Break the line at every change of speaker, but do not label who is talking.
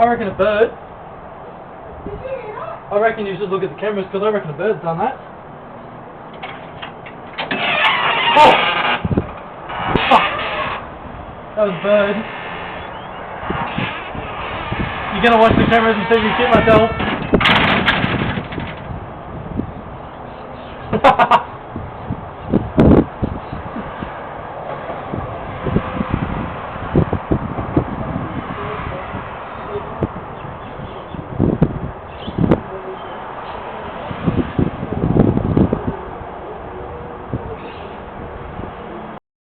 I reckon a bird. I reckon you should look at the cameras because I reckon a bird's done that. Oh! Fuck! That was a bird. You're gonna watch the cameras and see me shit myself.